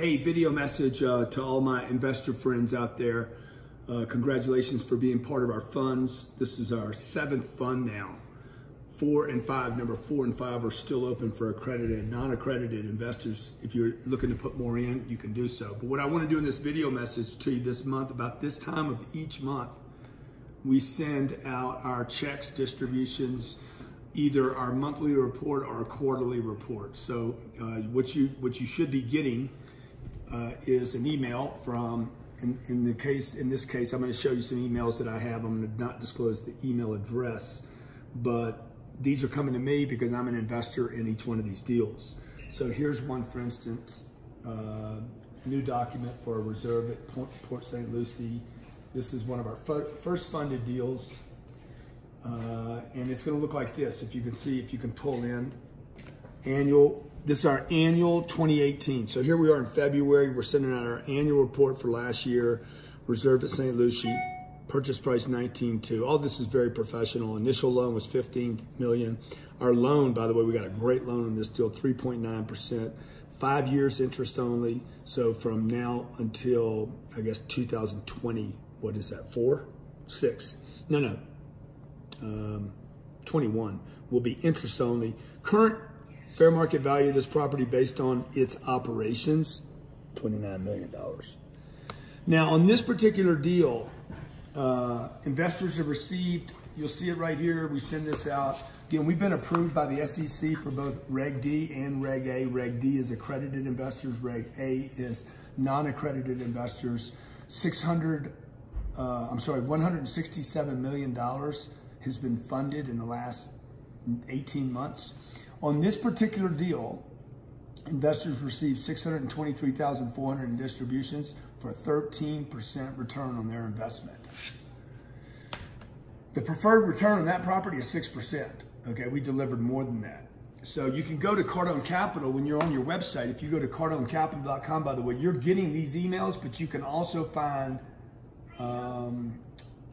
Hey, video message to all my investor friends out there. Congratulations for being part of our funds. This is our 7th fund now. 4 and 5, number 4 and 5 are still open for accredited and non-accredited investors. If you're looking to put more in, you can do so. But what I want to do in this video message to you this month, about this time of each month, we send out our checks distributions, either our monthly report or a quarterly report. So what you should be getting is an email from, in this case, I'm going to show you some emails that I have. I'm going to not disclose the email address, but these are coming to me because I'm an investor in each one of these deals. So here's one, for instance, new document for a reserve at Port St. Lucie. This is one of our first funded deals. And it's going to look like this. If you can see, if you can pull in this is our annual 2018. So here we are in February. We're sending out our annual report for last year. Reserve at St. Lucie, purchase price 19.2. All this is very professional. Initial loan was 15 million. Our loan, by the way, we got a great loan on this deal, 3.9%. 5 years interest only. So from now until, I guess, 2020, what is that, 21 will be interest only. Current fair market value of this property based on its operations, $29 million. Now on this particular deal, investors have received, you'll see it right here, we send this out. Again, we've been approved by the SEC for both Reg D and Reg A. Reg D is accredited investors, Reg A is non-accredited investors. $167 million has been funded in the last 18 months. On this particular deal, investors received $623,400 in distributions for a 13% return on their investment. The preferred return on that property is 6%. Okay, we delivered more than that. So you can go to Cardone Capital when you're on your website. If you go to cardonecapital.com, by the way, you're getting these emails, but you can also find,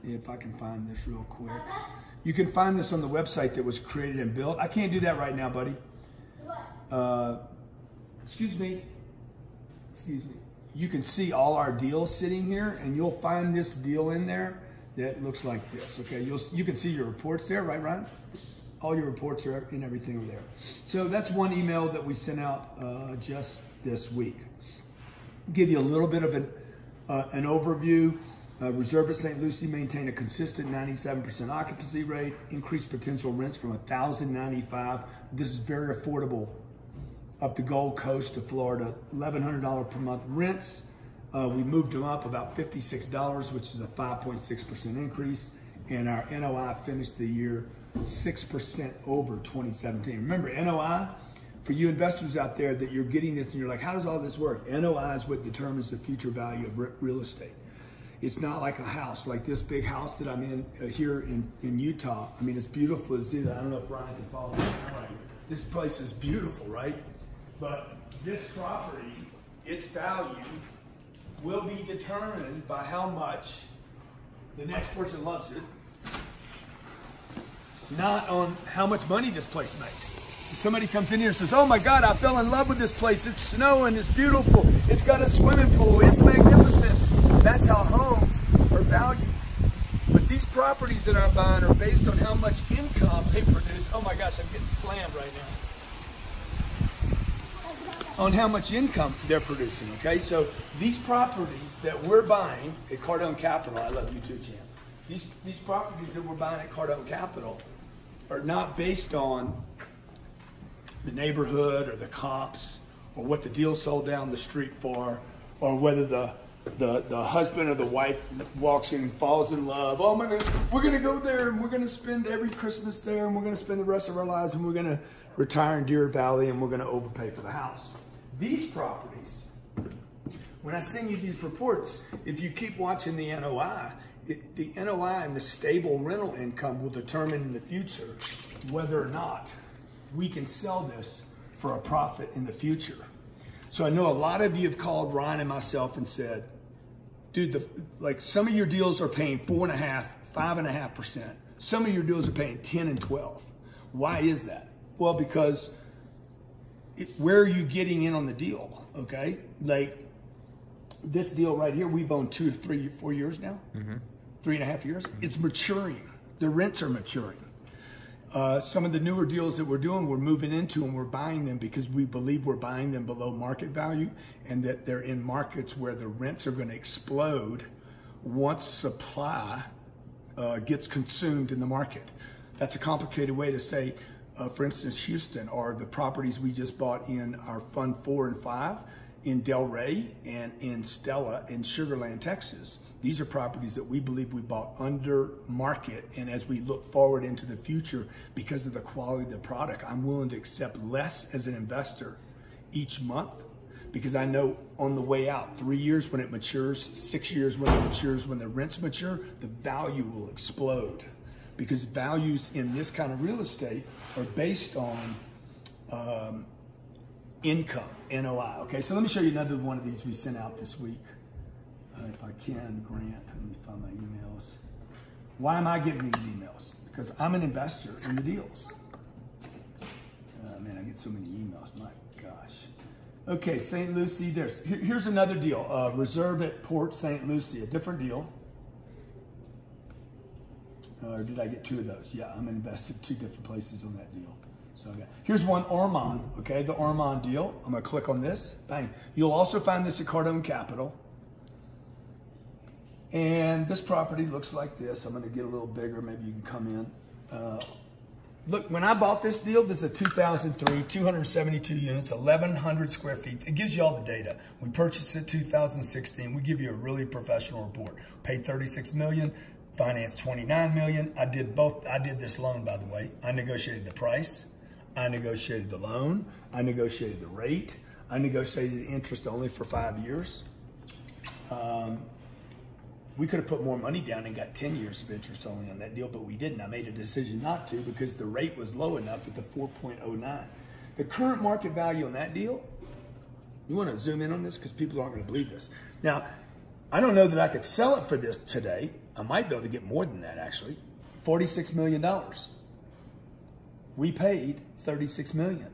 if I can find this real quick. You can find this on the website that was created and built. I can't do that right now, buddy. Excuse me. You can see all our deals sitting here, and you'll find this deal in there that looks like this. Okay, you can see your reports there, right, Ryan? All your reports are and everything are there. So that's one email that we sent out just this week. Give you a little bit of an overview. Reserve at St. Lucie maintain a consistent 97% occupancy rate, increased potential rents from $1,095. This is very affordable up the Gold Coast to Florida, $1,100 per month rents. We moved them up about $56, which is a 5.6% increase. And our NOI finished the year 6% over 2017. Remember, NOI, for you investors out there that you're getting this and you're like, how does all this work? NOI is what determines the future value of real estate. It's not like a house, like this big house that I'm in here in Utah. I mean, it's beautiful to see that. I don't know if Ryan can follow me. This place is beautiful, right? But this property, its value will be determined by how much the next person loves it, not on how much money this place makes. If somebody comes in here and says, oh my God, I fell in love with this place. It's snowing, it's beautiful. It's got a swimming pool, it's magnificent. That's how homes are valued. But these properties that I'm buying are based on how much income they produce. Oh my gosh, I'm getting slammed right now. On how much income they're producing, okay? So these properties that we're buying at Cardone Capital, I love you too, Champ. These properties that we're buying at Cardone Capital are not based on the neighborhood or the comps or what the deal sold down the street for, or whether the husband or the wife walks in and falls in love. Oh my God, we're gonna go there and we're gonna spend every Christmas there and we're gonna spend the rest of our lives and we're gonna retire in Deer Valley and we're gonna overpay for the house. These properties, when I send you these reports, if you keep watching the NOI, the NOI and the stable rental income will determine in the future whether or not we can sell this for a profit in the future. So I know a lot of you have called Ryan and myself and said, dude, like some of your deals are paying 4.5%, 5.5%. Some of your deals are paying 10 and 12. Why is that? Well, because where are you getting in on the deal? Okay, like this deal right here, we've owned 2, 3, 4 years now, 3.5 years. It's maturing. The rents are maturing. Some of the newer deals that we're doing, we're moving into and we're buying them because we believe we're buying them below market value and that they're in markets where the rents are going to explode once supply gets consumed in the market. That's a complicated way to say, for instance, Houston, or the properties we just bought in our Fund 4 and 5 in Delray and in Stella in Sugar Land, Texas. These are properties that we believe we bought under market, and as we look forward into the future, because of the quality of the product, I'm willing to accept less as an investor each month, because I know on the way out, 3 years when it matures, 6 years when it matures, when the rents mature, the value will explode, because values in this kind of real estate are based on income, NOI. Okay, so let me show you another one of these we sent out this week. If I can, Grant, let me find my emails. Why am I getting these emails? Because I'm an investor in the deals. Man, I get so many emails, my gosh. Okay, St. Lucie, here's another deal. Reserve at Port St. Lucie, a different deal. Or did I get 2 of those? Yeah, I'm invested 2 different places on that deal. So here's one, Ormond, okay, the Ormond deal. I'm gonna click on this, bang. You'll also find this at Cardone Capital. And this property looks like this. I'm gonna get a little bigger, maybe you can come in. Look, when I bought this deal, this is a 2003, 272 units, 1,100 square feet. It gives you all the data. We purchased it in 2016. We give you a really professional report. Paid $36 million, financed $29 million. I did both. I did this loan, by the way. I negotiated the price. I negotiated the loan. I negotiated the rate. I negotiated the interest only for 5 years. We could have put more money down and got 10 years of interest only on that deal, but we didn't. I made a decision not to because the rate was low enough at the 4.09. The current market value on that deal, you want to zoom in on this because people aren't going to believe this. Now, I don't know that I could sell it for this today. I might be able to get more than that, actually. $46 million. We paid $36 million.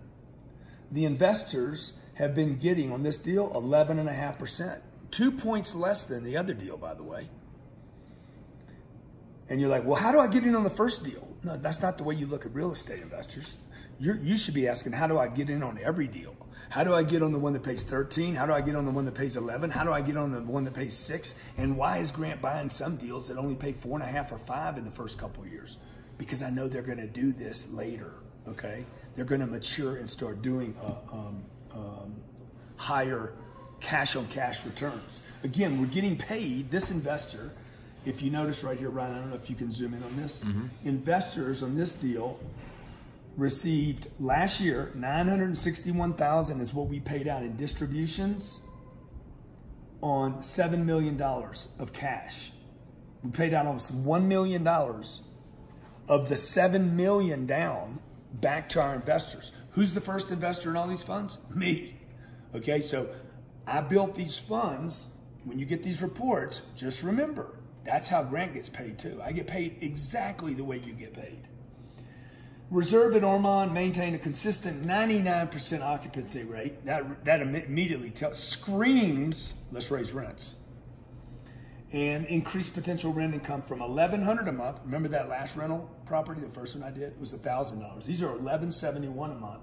The investors have been getting on this deal 11.5%. 2 points less than the other deal, by the way. And you're like, well, how do I get in on the first deal? No, that's not the way you look at real estate investors. You should be asking, how do I get in on every deal? How do I get on the one that pays 13? How do I get on the one that pays 11? How do I get on the one that pays 6? And why is Grant buying some deals that only pay 4.5 or 5 in the first couple of years? Because I know they're going to do this later, okay? They're going to mature and start doing higher cash-on-cash returns. Again, we're getting paid, this investor, if you notice right here, Ryan, I don't know if you can zoom in on this. Investors on this deal received last year, $961,000 is what we paid out in distributions on $7 million of cash. We paid out almost $1 million of the $7 million down back to our investors. Who's the first investor in all these funds? Me. Okay, so I built these funds. When you get these reports, just remember, that's how Grant gets paid too. I get paid exactly the way you get paid. Reserve at Ormond maintained a consistent 99% occupancy rate. That immediately screams, let's raise rents. And increase potential rent income from $1,100 a month. Remember that last rental property, the first one I did, was $1,000. These are $1,171 a month.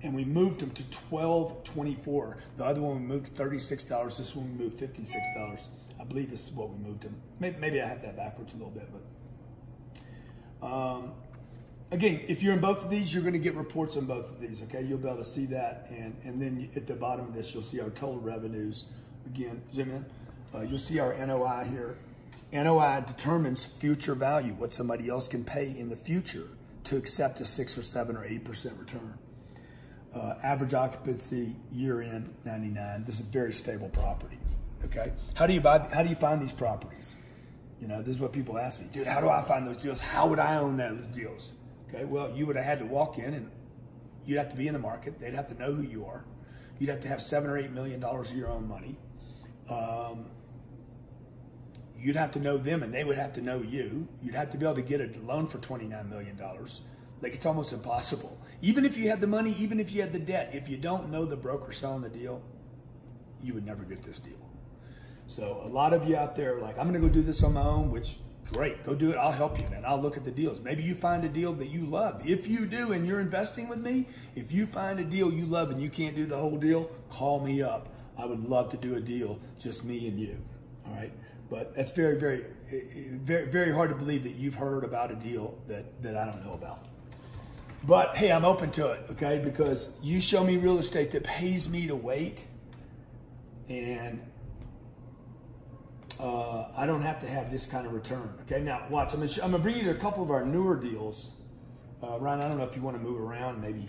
And we moved them to $1,224. The other one we moved to $36. This one we moved $56. I believe this is what we moved them. Maybe I have that backwards a little bit, but again, if you're in both of these, you're going to get reports on both of these. Okay, you'll be able to see that, and then at the bottom of this, you'll see our total revenues. Again, zoom in. You'll see our NOI here. NOI determines future value, what somebody else can pay in the future to accept a 6 or 7 or 8% return. Average occupancy year in 99. This is a very stable property. Okay, how do you find these properties? You know, this is what people ask me, dude. How do I find those deals? How would I own those deals? Okay, well, you would have had to walk in, and you'd have to be in the market. They'd have to know who you are. You'd have to have $7 or $8 million of your own money. You'd have to know them, and they would have to know you. You'd have to be able to get a loan for $29 million. Like, it's almost impossible. Even if you had the money, even if you had the debt, if you don't know the broker selling the deal, you would never get this deal. So a lot of you out there are like, I'm going to go do this on my own, which, great, go do it. I'll help you, man. I'll look at the deals. Maybe you find a deal that you love. If you do and you're investing with me, if you find a deal you love and you can't do the whole deal, call me up. I would love to do a deal, just me and you. All right. But that's very, very, very, very hard to believe that you've heard about a deal that I don't know about. But hey, I'm open to it, okay? Because you show me real estate that pays me to wait, and I don't have to have this kind of return. Okay, now watch. I'm gonna bring you to a couple of our newer deals. Ryan, I don't know if you want to move around. Maybe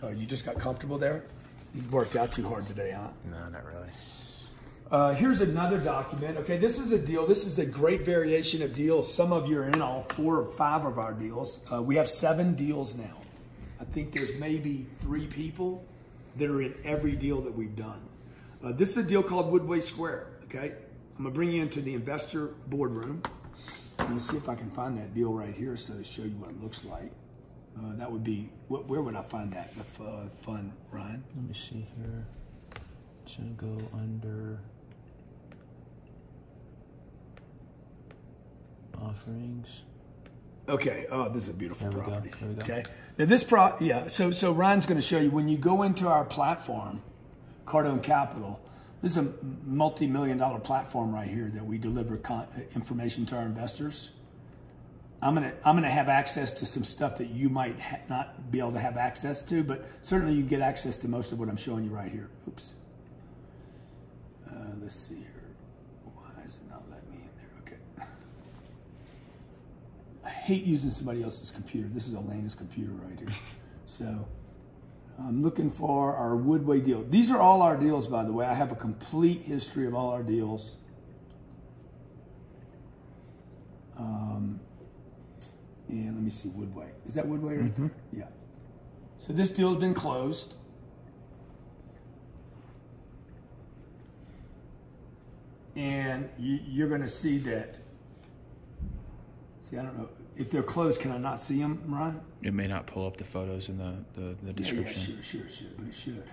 you just got comfortable there. You worked out too hard today, huh? No, not really. Here's another document. Okay, this is a deal. This is a great variation of deals. Some of you are in all 4 or 5 of our deals. We have 7 deals now. I think there's maybe 3 people that are in every deal that we've done. This is a deal called Woodway Square. Okay, I'm gonna bring you into the investor boardroom. Let me see if I can find that deal right here so to show you what it looks like. That would be, where would I find that? The fund, Ryan? Let me see here. It's gonna go under offerings. Okay. Oh, this is a beautiful property. There we go. Okay. Now this so Ryan's going to show you when you go into our platform, Cardone Capital. This is a multi-million-dollar platform right here that we deliver information to our investors. I'm gonna have access to some stuff that you might not be able to have access to, but certainly you get access to most of what I'm showing you right here. Oops. Let's see here. Why is it not letting me in there? Okay. I hate using somebody else's computer. This is Elena's computer right here. So I'm looking for our Woodway deal. These are all our deals, by the way. I have a complete history of all our deals. And let me see, Woodway. Is that Woodway right there? Yeah. So this deal has been closed. And you're going to see that. See, I don't know. If they're closed, can I not see them, Ryan? It may not pull up the photos in the description. Yeah, sure, but it should.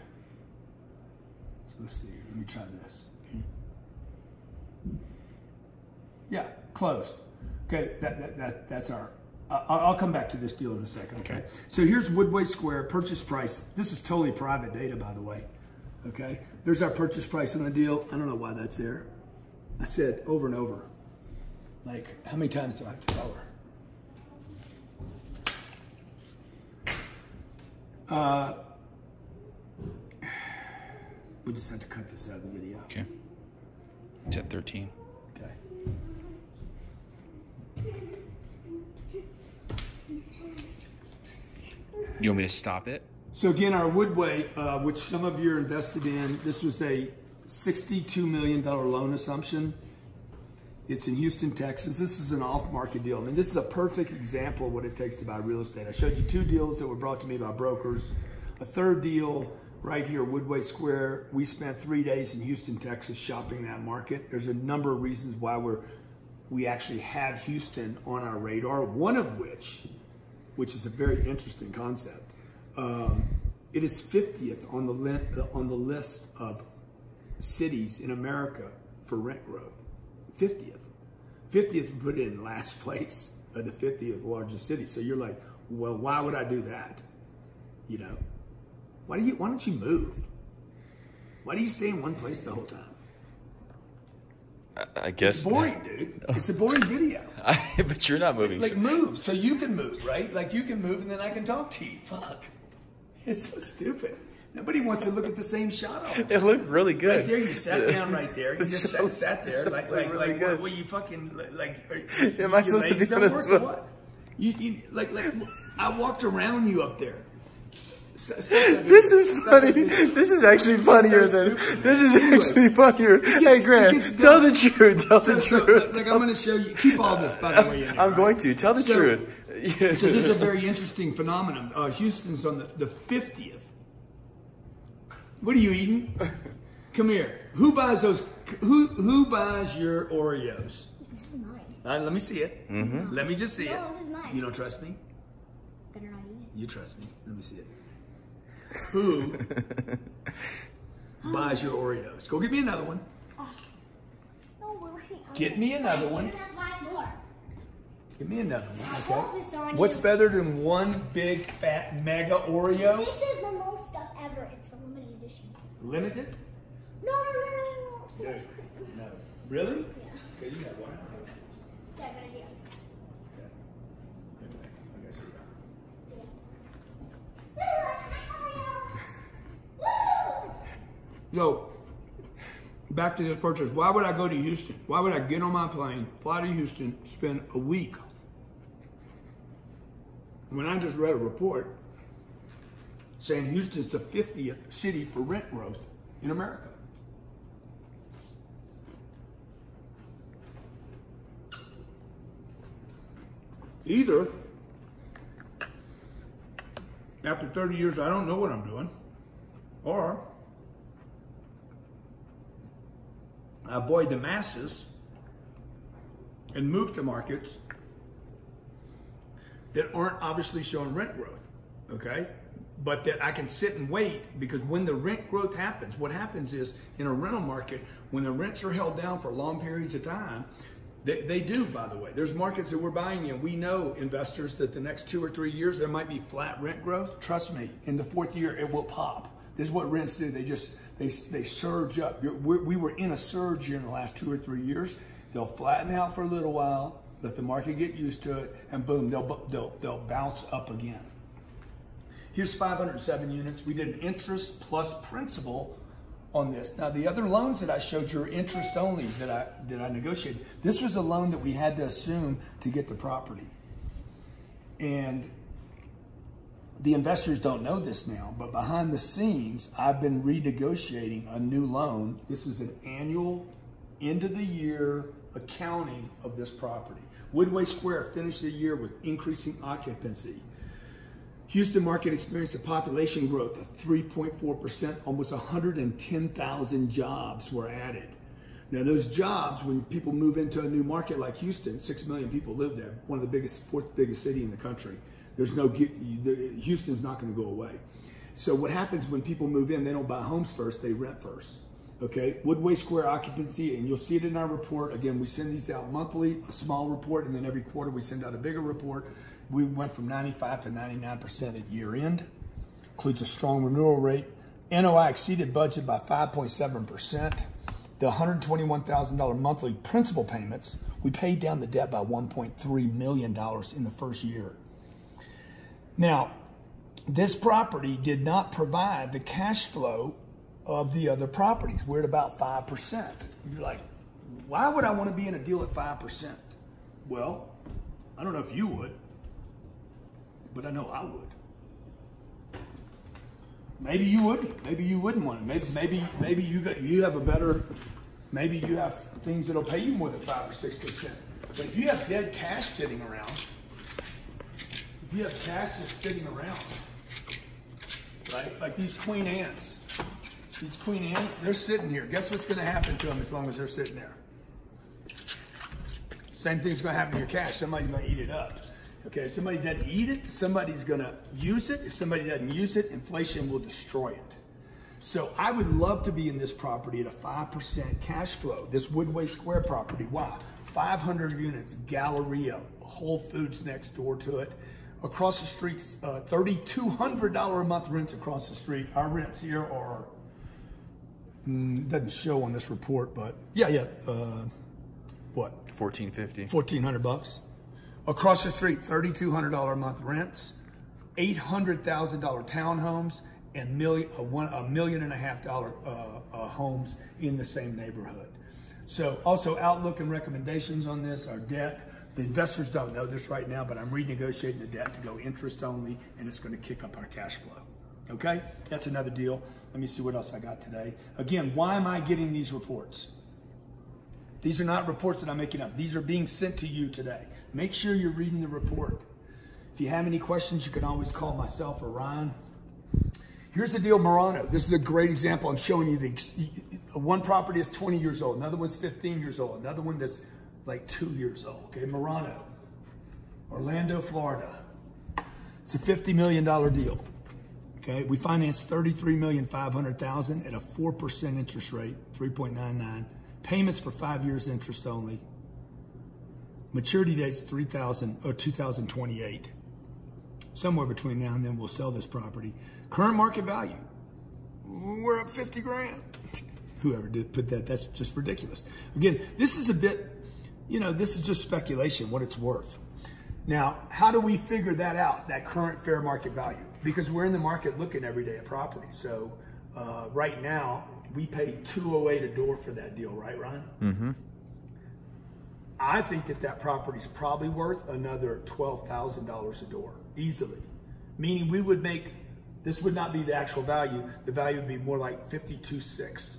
So let's see. Let me try this. Yeah, closed. Okay, that's our... I'll come back to this deal in a second, okay? So here's Woodway Square, purchase price. This is totally private data, by the way, okay? There's our purchase price on the deal. I don't know why that's there. I said over and over. Like, how many times do I have to tell her? We just have to cut this out of the video. Okay. It's at 13. Okay. You want me to stop it? So again, our Woodway, which some of you are invested in, this was a $62 million loan assumption. It's in Houston, Texas. This is an off-market deal. I mean, this is a perfect example of what it takes to buy real estate. I showed you 2 deals that were brought to me by brokers. A third deal right here, Woodway Square. We spent 3 days in Houston, Texas shopping that market. There's a number of reasons why we actually have Houston on our radar, one of which is a very interesting concept. It is 50th on the list of cities in America for rent growth. 50th. 50th put it in last place of the 50th largest city. So you're like, well, why would I do that? You know, why don't you move? Why do you stay in one place the whole time? I guess it's boring, dude. It's a boring video. But you're not moving. Like move, so you can move, right? Like you can move, and then I can talk to you. Fuck, it's so stupid. Nobody wants to look at the same shot. It looked really good. Right there, you sat down right there. You just sat there, like really good. What you fucking like? Am I supposed to be on this one? What? You like I walked around you up there. This is funny. This is actually funnier than. This is actually funnier. Hey, Grant, tell the truth. Tell the truth. Like I'm going to show you. Keep all this, by the way. I'm going to tell the truth. So this is a very interesting phenomenon. Houston's on the 50th. What are you eating? Come here. Who buys those? Who buys your Oreos? This is mine. Let me see it. Mm-hmm. Let me just see it. No, this is mine. You don't trust me? Better not eat. You trust me. Let me see it. Who buys your Oreos? Go get me another one. Get me another one. Give me another one, okay? What's better than one big, fat, mega Oreo? This is the most stuff ever. It's the limited edition. Limited? No. No. Really? Yeah. Okay, you have one. Yeah, good idea. Okay, see that. Yo, back to this purchase. Why would I go to Houston? Why would I get on my plane, fly to Houston, spend a week? When I just read a report saying Houston's the 50th city for rent growth in America. Either after 30 years, I don't know what I'm doing, or I avoid the masses and move to markets that aren't obviously showing rent growth, okay? But that I can sit and wait, because when the rent growth happens, what happens is in a rental market, when the rents are held down for long periods of time, they do, by the way. There's markets that we're buying in. We know, investors, that the next 2 or 3 years, there might be flat rent growth. Trust me, in the 4th year, it will pop. This is what rents do. They surge up. We were in a surge here in the last 2 or 3 years. They'll flatten out for a little while, let the market get used to it, and boom, they'll bounce up again. Here's 507 units. We did an interest plus principal on this. Now, the other loans that I showed you are interest only that I negotiated. This was a loan that we had to assume to get the property. And the investors don't know this now, but behind the scenes, I've been renegotiating a new loan. This is an annual, end of the year accounting of this property. Woodway Square finished the year with increasing occupancy. Houston market experienced a population growth of 3.4%. Almost 110,000 jobs were added. Now, those jobs, when people move into a new market like Houston, 6 million people live there, one of the biggest, 4th biggest city in the country. Houston's not going to go away. So what happens when people move in, they don't buy homes first, they rent first. Okay, Woodway Square occupancy, and you'll see it in our report. Again, we send these out monthly, a small report, and then every quarter we send out a bigger report. We went from 95 to 99% at year end. Includes a strong renewal rate. NOI exceeded budget by 5.7%. The $121,000 monthly principal payments, we paid down the debt by $1.3 million in the first year. Now, this property did not provide the cash flow of the other properties. We're at about 5%. You're like, why would I want to be in a deal at 5%? Well, I don't know if you would, but I know I would. Maybe you would. Maybe you wouldn't want it. Maybe you have a better. Maybe you have things that'll pay you more than 5 or 6%. But if you have dead cash sitting around, if you have cash just sitting around, right? Like these Queen Anne's. These Queen Anne's, they're sitting here. Guess what's going to happen to them as long as they're sitting there? Same thing's going to happen to your cash. Somebody's going to eat it up. Okay, if somebody doesn't eat it, somebody's going to use it. If somebody doesn't use it, inflation will destroy it. So I would love to be in this property at a 5% cash flow, this Woodway Square property. Why? 500 units, Galleria, Whole Foods next door to it. Across the street's $3,200 a month rents across the street. Our rents here are, doesn't show on this report, but what? $1,450. $1,400. Across the street, $3,200 a month rents, $800,000 townhomes, and $1.5 million homes in the same neighborhood. So also outlook and recommendations on this, our debt. The investors don't know this right now, but I'm renegotiating the debt to go interest only, and it's going to kick up our cash flow. Okay, that's another deal. Let me see what else I got today. Again, why am I getting these reports? These are not reports that I'm making up. These are being sent to you today. Make sure you're reading the report. If you have any questions, you can always call myself or Ryan. Here's the deal, Murano. This is a great example. I'm showing you one property is 20 years old. Another one's 15 years old. Another one that's like 2 years old. Okay, Murano, Orlando, Florida. It's a $50 million deal. Okay, we financed $33,500,000 at a 4% interest rate, 3.99. Payments for 5 years, interest only. Maturity date's 2028. Somewhere between now and then, we'll sell this property. Current market value, we're up 50 grand. Whoever did put that, that's just ridiculous. Again, this is a bit, this is just speculation, what it's worth. Now, how do we figure that out, that current fair market value? Because we're in the market looking every day at property. So right now, we paid $208 a door for that deal, right, Ryan? Mm-hmm. I think that property's probably worth another $12,000 a door, easily. Meaning we would make, this would not be the actual value, the value would be more like $52,600.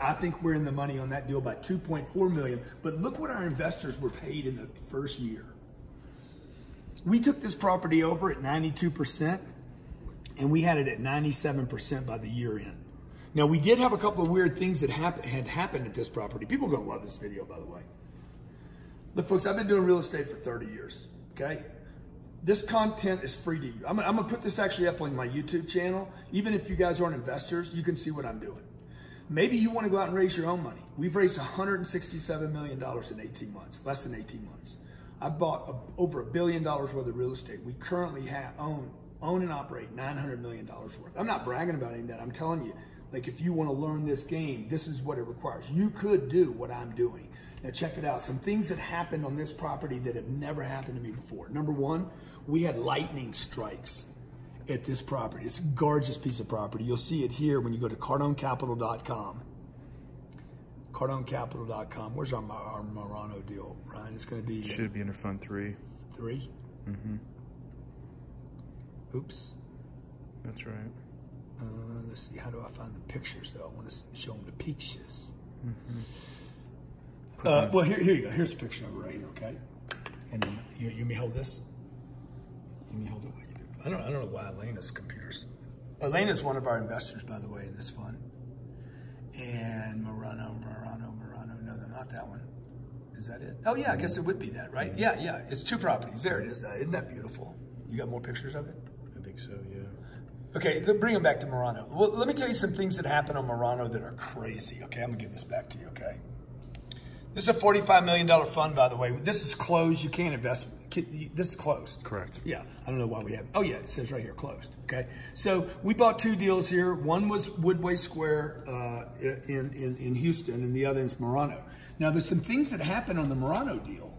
I think we're in the money on that deal by $2.4 million, but look what our investors were paid in the first year. We took this property over at 92%, and we had it at 97% by the year end. Now, we did have a couple of weird things that had happened at this property. People are gonna love this video, by the way. Look, folks, I've been doing real estate for 30 years, okay? This content is free to you. I'm gonna put this actually up on my YouTube channel. Even if you guys aren't investors, you can see what I'm doing. Maybe you wanna go out and raise your own money. We've raised $167 million in 18 months, less than 18 months. I've bought over $1 billion worth of real estate. We currently own and operate $900 million worth. I'm not bragging about any of that. I'm telling you, like, if you want to learn this game, this is what it requires. You could do what I'm doing. Now check it out. Some things that happened on this property that have never happened to me before. Number one, we had lightning strikes at this property. It's a gorgeous piece of property. You'll see it here when you go to cardonecapital.com. CardoneCapital.com. Where's our Murano deal, Ryan? It's going to be... Should be under Fund 3. 3? Mm-hmm. Oops. That's right. Let's see. How do I find the pictures, though? I want to show them the pictures. Mm-hmm. Well, here you go. Here's a picture of it right here, okay? And then you may hold this. You may hold it while you do. I don't know why Elena's computers... Elena's one of our investors, by the way, in this fund. And Murano, no, not that one. Is that it? Oh yeah, I guess it would be that, right? Yeah, it's 2 properties. There it is. Isn't that beautiful? You got more pictures of it? I think so, yeah. Okay, bring them back to Murano. Well, let me tell you some things that happen on Murano that are crazy. Okay, I'm gonna give this back to you, okay? This is a $45 million fund, by the way. This is closed, you can't invest. This is closed. Correct. Yeah, I don't know why we have, oh yeah, it says right here, closed, okay? So we bought 2 deals here. One was Woodway Square in Houston, and the other is Murano. Now there's some things that happen on the Murano deal,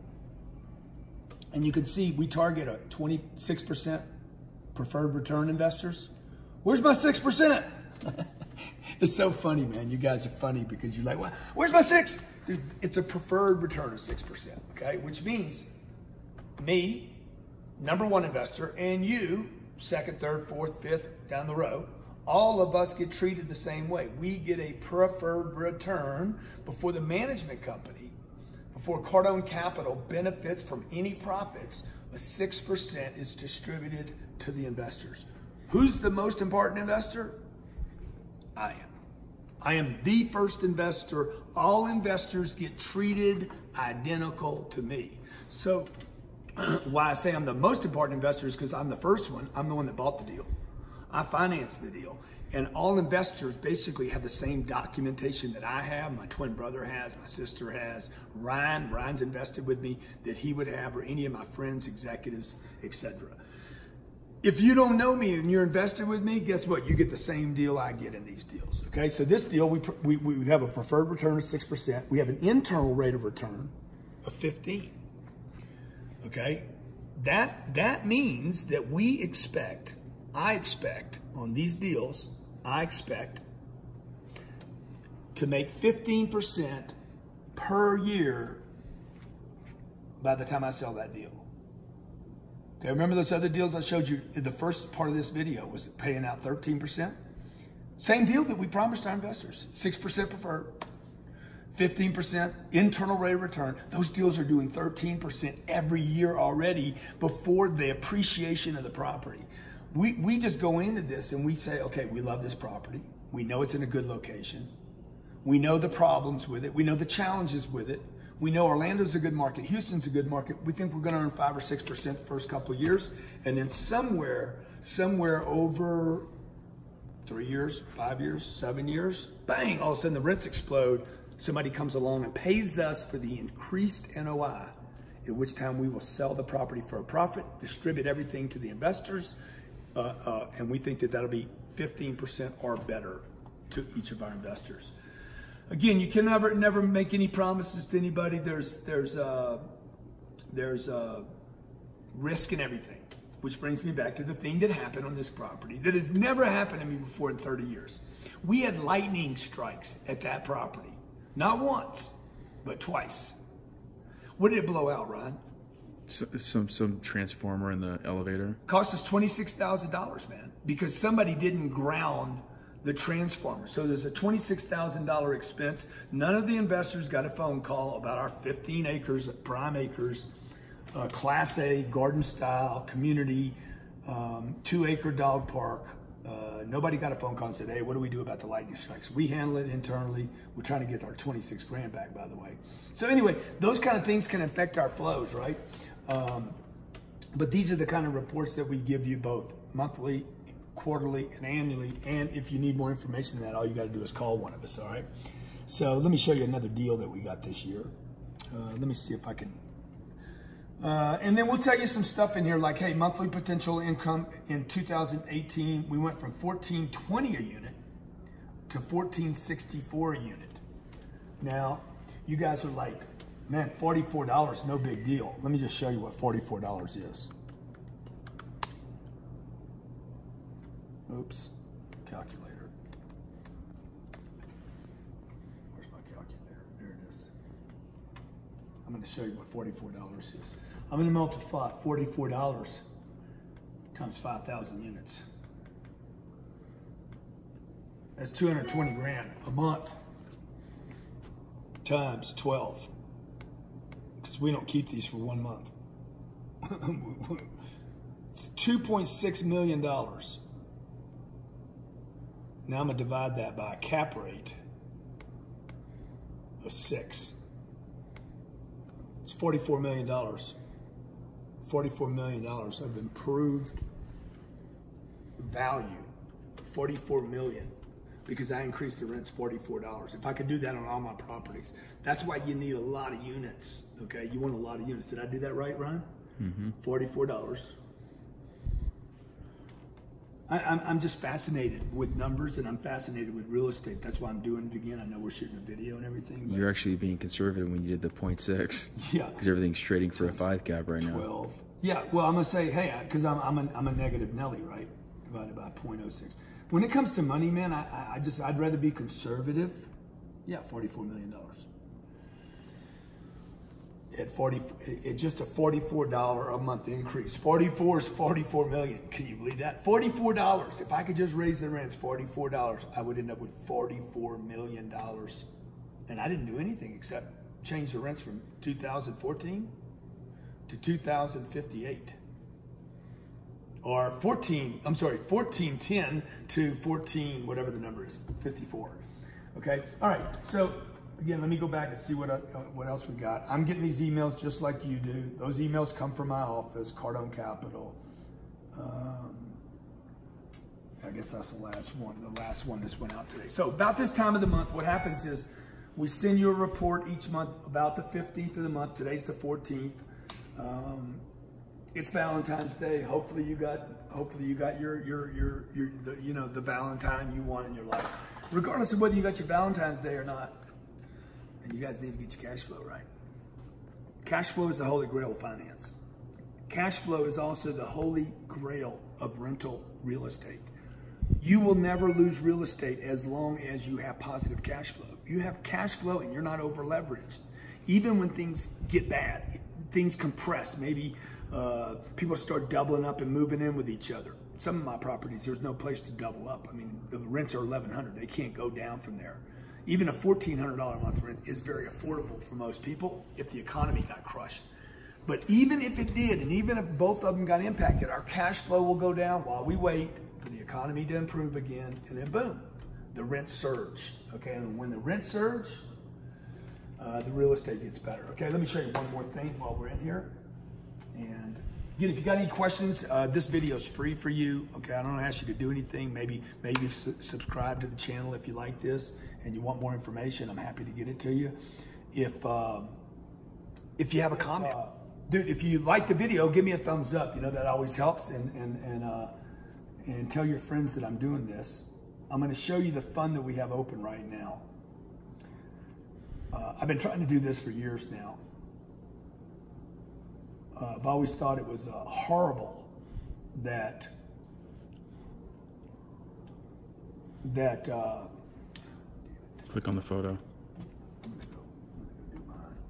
and you can see we target a 26% preferred return investors. Where's my 6%? It's so funny, man. You guys are funny because you're like, well, where's my 6? Dude, it's a preferred return of 6%, okay? Which means me, number 1 investor, and you, 2nd, 3rd, 4th, 5th, down the row, all of us get treated the same way. We get a preferred return before the management company, before Cardone Capital benefits from any profits. A 6% is distributed to the investors. Who's the most important investor? I am. I am the first investor. All investors get treated identical to me. So why I say I'm the most important investor is because I'm the first one. I'm the one that bought the deal. I financed the deal. And all investors basically have the same documentation that I have, my twin brother has, my sister has, Ryan's invested with me, that he would have, or any of my friends, executives, etc. If you don't know me and you're invested with me, guess what? You get the same deal I get in these deals, okay? So this deal, we have a preferred return of 6%. We have an internal rate of return of 15, okay? That means that I expect on these deals, I expect to make 15% per year by the time I sell that deal. Okay, remember those other deals I showed you in the first part of this video was paying out 13%? Same deal that we promised our investors, 6% preferred, 15% internal rate of return. Those deals are doing 13% every year already before the appreciation of the property. We just go into this and we say, okay, we love this property. We know it's in a good location. We know the problems with it. We know the challenges with it. We know Orlando's a good market. Houston's a good market. We think we're going to earn 5 or 6% the first couple of years. And then somewhere over 3 years, 5 years, 7 years, bang, all of a sudden the rents explode. Somebody comes along and pays us for the increased NOI, at which time we will sell the property for a profit, distribute everything to the investors, and we think that that'll be 15% or better to each of our investors. Again, you can never make any promises to anybody. There's risk in everything, which brings me back to the thing that happened on this property that has never happened to me before in 30 years. We had lightning strikes at that property, not once, but twice. What did it blow out, Ron? Some transformer in the elevator. Cost us $26,000, man, because somebody didn't ground the transformer. So there's a $26,000 expense. None of the investors got a phone call about our 15 acres, prime acres, Class A, garden style, community, 2-acre dog park. Nobody got a phone call and said, hey, what do we do about the lightning strikes? We handle it internally. We're trying to get our 26 grand back, by the way. So anyway, those kind of things can affect our flows, right? But these are the kind of reports that we give you both monthly, quarterly, and annually. And if you need more information than that, all you got to do is call one of us, all right? So let me show you another deal that we got this year. Let me see if I can. And then we'll tell you some stuff in here like, hey, monthly potential income in 2018, we went from $1,420 a unit to $1,464 a unit. Now, you guys are like, man, $44, no big deal. Let me just show you what $44 is. Oops, calculator. Where's my calculator? There it is. I'm going to show you what $44 is. I'm going to multiply $44 times 5,000 units. That's 220 grand a month times 12. Because we don't keep these for 1 month. It's $2.6 million. Now I'm going to divide that by a cap rate of 6. It's $44 million. $44 million of improved value. $44 million. Because I increased the rents $44. If I could do that on all my properties. That's why you need a lot of units. Okay, you want a lot of units. Did I do that right, Ron? Mm-hmm. $44. I'm just fascinated with numbers, and I'm fascinated with real estate. That's why I'm doing it again. I know we're shooting a video and everything. You're actually being conservative when you did the 0.6. Yeah. Because everything's trading for a 5 cap right now. 12. Yeah, well, I'm going to say, hey, because I'm a negative Nelly, right? Divided by 0.06. When it comes to money, man, I'd rather be conservative. Yeah, $44 million. At just a $44 a month increase. 44 is 44 million. Can you believe that? $44. If I could just raise the rents $44, I would end up with $44 million. And I didn't do anything except change the rents from 2014 to 2058. Or 1410 to 14, whatever the number is, 54. Okay, all right, so again, let me go back and see what else we got. I'm getting these emails just like you do. Those emails come from my office, Cardone Capital. I guess that's the last one just went out today. So about this time of the month, what happens is we send you a report each month about the 15th of the month. Today's the 14th. It's Valentine's Day. Hopefully you got the Valentine you want in your life. Regardless of whether you got your Valentine's Day or not. And you guys need to get your cash flow right. Cash flow is the holy grail of finance. Cash flow is also the holy grail of rental real estate. You will never lose real estate as long as you have positive cash flow. You have cash flow and you're not over leveraged. Even when things get bad, things compress, maybe people start doubling up and moving in with each other. Some of my properties, there's no place to double up. I mean, the rents are $1,100. They can't go down from there. Even a $1,400 a month rent is very affordable for most people if the economy got crushed. But even if it did, and even if both of them got impacted, our cash flow will go down while we wait for the economy to improve again, and then boom, the rents surge. Okay, and when the rents surge, the real estate gets better. Okay, let me show you one more thing while we're in here. And again, if you got any questions, this video is free for you. Okay, I don't ask you to do anything. Maybe subscribe to the channel if you like this and you want more information. I'm happy to get it to you. If you have a comment, dude, if you like the video, give me a thumbs up. You know, that always helps. And tell your friends that I'm doing this. I'm going to show you the fund that we have open right now. I've been trying to do this for years now. I've always thought it was horrible that click on the photo.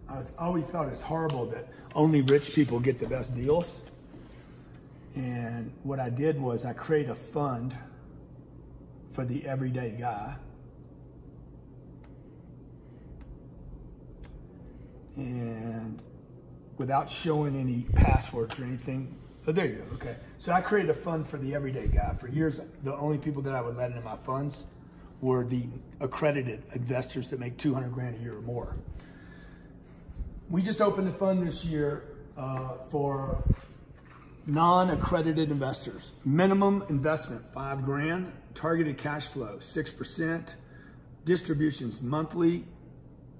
I always thought it's horrible that only rich people get the best deals. And what I did was I created a fund for the everyday guy. And without showing any passwords or anything, oh, there you go, okay. So I created a fund for the everyday guy. For years, the only people that I would let into my funds were the accredited investors that make 200 grand a year or more. We just opened the fund this year for non-accredited investors. Minimum investment, 5 grand. Targeted cash flow, 6%. Distributions monthly.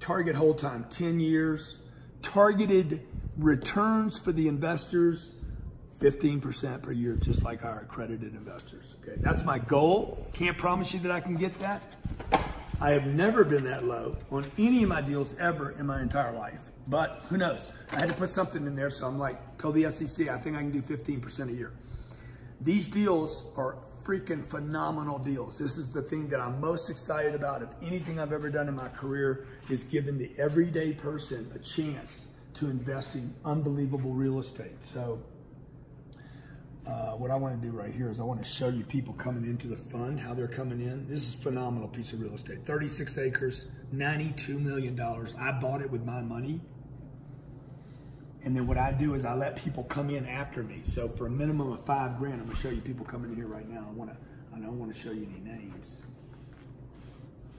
Target hold time, 10 years. Targeted returns for the investors, 15% per year, just like our accredited investors. Okay, that's my goal. Can't promise you that I can get that. I have never been that low on any of my deals ever in my entire life. But who knows? I had to put something in there, so I'm like, told the SEC, I think I can do 15% a year. These deals are freaking phenomenal deals. This is the thing that I'm most excited about of anything I've ever done in my career, is giving the everyday person a chance to invest in unbelievable real estate. So what I want to do right here is I want to show you people coming into the fund, how they're coming in. This is a phenomenal piece of real estate. 36 acres, $92 million. I bought it with my money. And then what I do is I let people come in after me. So for a minimum of 5 grand, I'm gonna show you people coming in here right now. I don't want to show you any names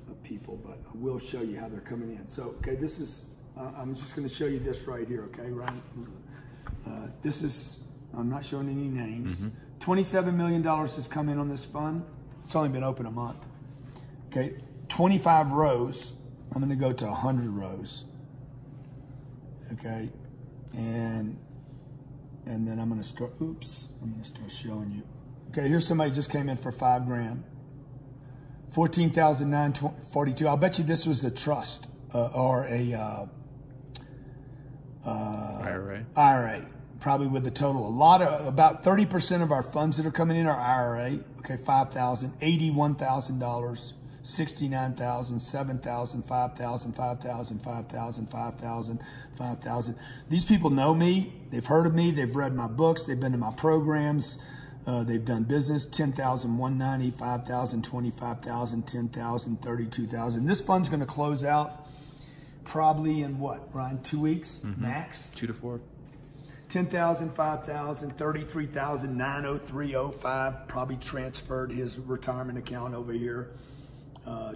of people, but I will show you how they're coming in. So, okay, this is, I'm just gonna show you this right here, okay, Ryan? This is, I'm not showing any names. $27 million has come in on this fund. It's only been open a month. Okay, 25 rows. I'm gonna go to 100 rows. Okay. And then I'm gonna start, I'm gonna start showing you. Okay, here's somebody just came in for 5 grand. 14,942. I'll bet you this was a trust or a IRA, probably with the total. About 30% of our funds that are coming in are IRA. Okay, 5,000, $81,000. 69,000, 7,000, 5,000, 5,000, 5,000, 5,000, 5,000. These people know me. They've heard of me. They've read my books. They've been to my programs. They've done business. 10,000, 190, 5,000, 25,000, 10,000, 32,000. This fund's going to close out probably in what, Ryan? 2 weeks max? 2 to 4. 10,000, 5,000, 33,000, 90305. Probably transferred his retirement account over here.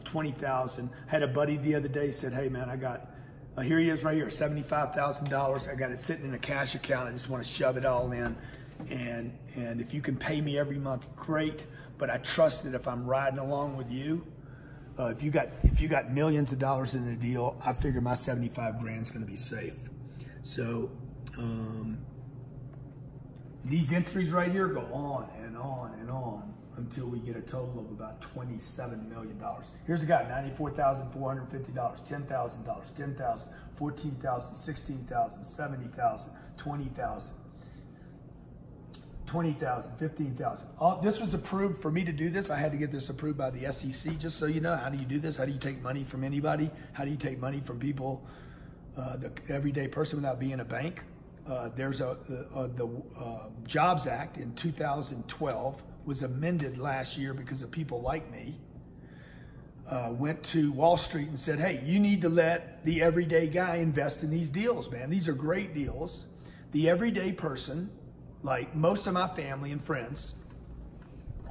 20,000. Had a buddy the other day said, hey man, I got, here he is right here, $75,000. I got it sitting in a cash account. I just want to shove it all in. And if you can pay me every month, great. But I trust that if I'm riding along with you, if you got millions of dollars in the deal, I figure my 75 grand is going to be safe. So these entries right here go on and on and on until we get a total of about $27 million. Here's a guy, $94,450, $10,000, $10,000, $14,000, $16,000, $70,000, $20,000, $20,000, $15,000. This was approved for me to do this. I had to get this approved by the SEC, just so you know. How do you do this? How do you take money from anybody? How do you take money from people, the everyday person, without being a bank? There's the Jobs Act in 2012 was amended last year because of people like me. Went to Wall Street and said, hey, you need to let the everyday guy invest in these deals, man. These are great deals. The everyday person, like most of my family and friends,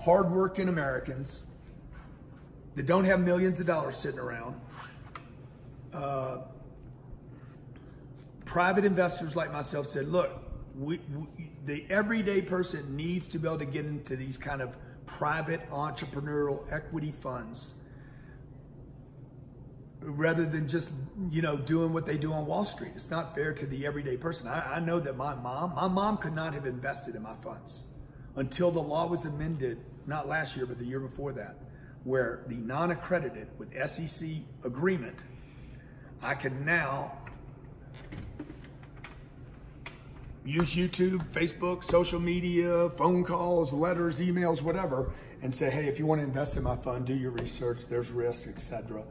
hardworking Americans that don't have millions of dollars sitting around, private investors like myself said, look, the everyday person needs to be able to get into these kind of private entrepreneurial equity funds rather than just, doing what they do on Wall Street. It's not fair to the everyday person. I know that my mom could not have invested in my funds until the law was amended, not last year, but the year before that, where the non-accredited with SEC agreement, I can now use YouTube, Facebook, social media, phone calls, letters, emails, whatever, and say, hey, if you want to invest in my fund, do your research, there's risks, etc.,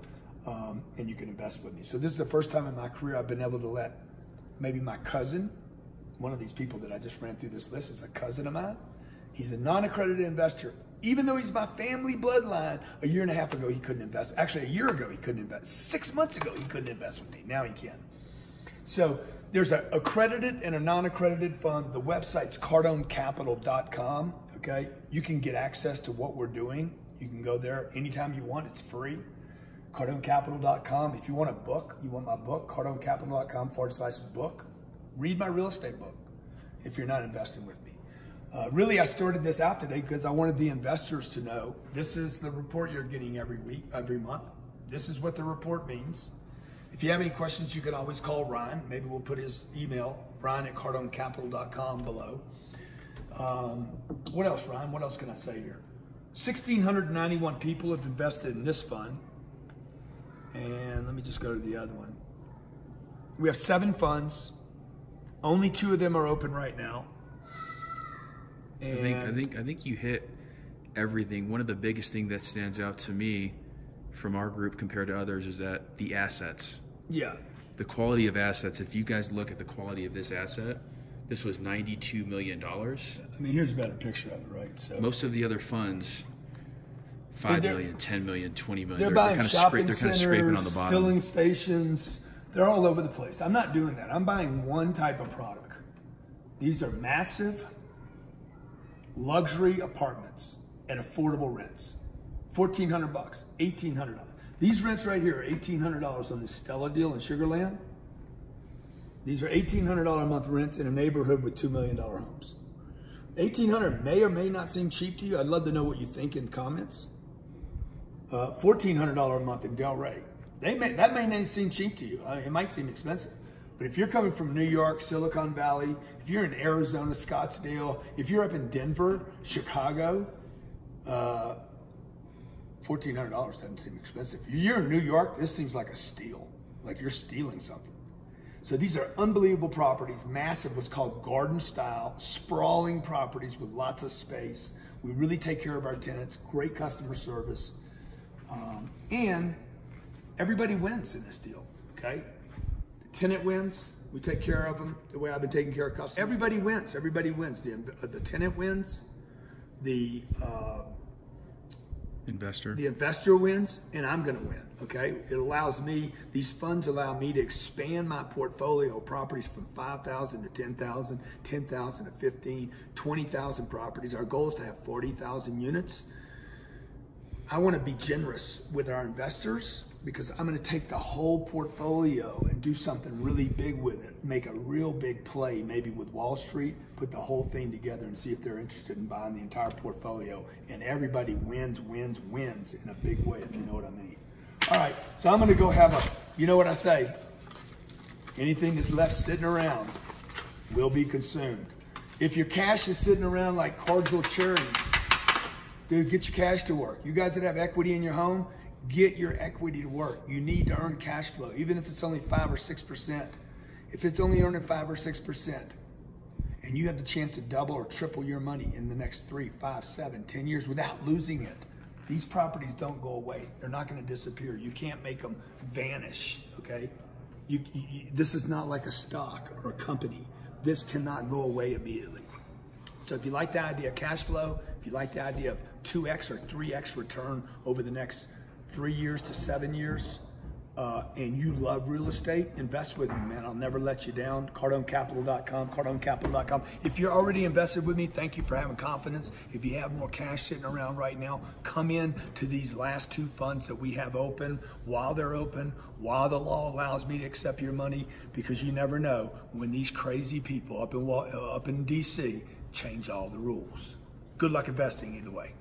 and you can invest with me. So this is the first time in my career I've been able to let maybe my cousin, one of these people that I just ran through this list is a cousin of mine. He's a non-accredited investor. Even though he's my family bloodline, a year and a half ago he couldn't invest. Actually, a year ago he couldn't invest. 6 months ago he couldn't invest with me. Now he can. So there's an accredited and a non-accredited fund. The website's cardonecapital.com, okay? You can get access to what we're doing. You can go there anytime you want. It's free. cardonecapital.com. If you want a book, you want my book, cardonecapital.com/book. Read my real estate book if you're not investing with me. Really, I started this out today because I wanted the investors to know this is the report you're getting every week, every month. This is what the report means. If you have any questions, you can always call Ryan. Maybe we'll put his email, ryan@cardonecapital.com below. What else, Ryan? What else can I say here? 1,691 people have invested in this fund. And let me just go to the other one. We have 7 funds. Only 2 of them are open right now. And I think you hit everything. One of the biggest things that stands out to me from our group compared to others is that the assets. Yeah. The quality of assets. If you guys look at the quality of this asset, this was $92 million. I mean, here's a better picture of it, right? So most of the other funds, $5 million, $10 million, $20 million. They're buying kind of shopping they're kind of scraping on the centers, bottom. filling stations. They're all over the place. I'm not doing that. I'm buying one type of product. These are massive luxury apartments at affordable rents. $1,400, $1,800. These rents right here are $1,800 on this Stella deal in Sugar Land. These are $1,800 a month rents in a neighborhood with $2 million homes. $1,800 may or may not seem cheap to you. I'd love to know what you think in comments. $1,400 a month in Delray. That may not seem cheap to you. It might seem expensive. But if you're coming from New York, Silicon Valley, if you're in Arizona, Scottsdale, if you're up in Denver, Chicago, $1,400 doesn't seem expensive. If you're in New York, this seems like a steal, like you're stealing something. So these are unbelievable properties, massive, what's called garden style, sprawling properties with lots of space. We really take care of our tenants, great customer service, and everybody wins in this deal, okay? The tenant wins, we take care of them the way I've been taking care of customers. Everybody wins, everybody wins. The tenant wins, the investor wins, and I'm gonna win, okay? It allows me, these funds allow me to expand my portfolio of properties from 5,000 to 10,000, 10,000 to 15, 20,000 properties. Our goal is to have 40,000 units. I wanna be generous with our investors because I'm gonna take the whole portfolio and do something really big with it, make a real big play, maybe with Wall Street, put the whole thing together and see if they're interested in buying the entire portfolio. And everybody wins, wins, wins in a big way, if you know what I mean. All right, so I'm gonna go have you know what I say, anything that's left sitting around will be consumed. If your cash is sitting around like cordial cherries, dude, get your cash to work. You guys that have equity in your home, get your equity to work. You need to earn cash flow, even if it's only 5 or 6%. If it's only earning 5 or 6%, and you have the chance to double or triple your money in the next 3, 5, 7, 10 years without losing it, these properties don't go away. They're not gonna disappear. You can't make them vanish, okay? This is not like a stock or a company. This cannot go away immediately. So if you like the idea of cash flow, if you like the idea of 2x or 3x return over the next 3 years to 7 years, and you love real estate, invest with me, man. I'll never let you down. CardoneCapital.com, CardoneCapital.com. If you're already invested with me, thank you for having confidence. If you have more cash sitting around right now, come in to these last 2 funds that we have open while they're open, while the law allows me to accept your money, because you never know when these crazy people up in DC change all the rules. Good luck investing either way.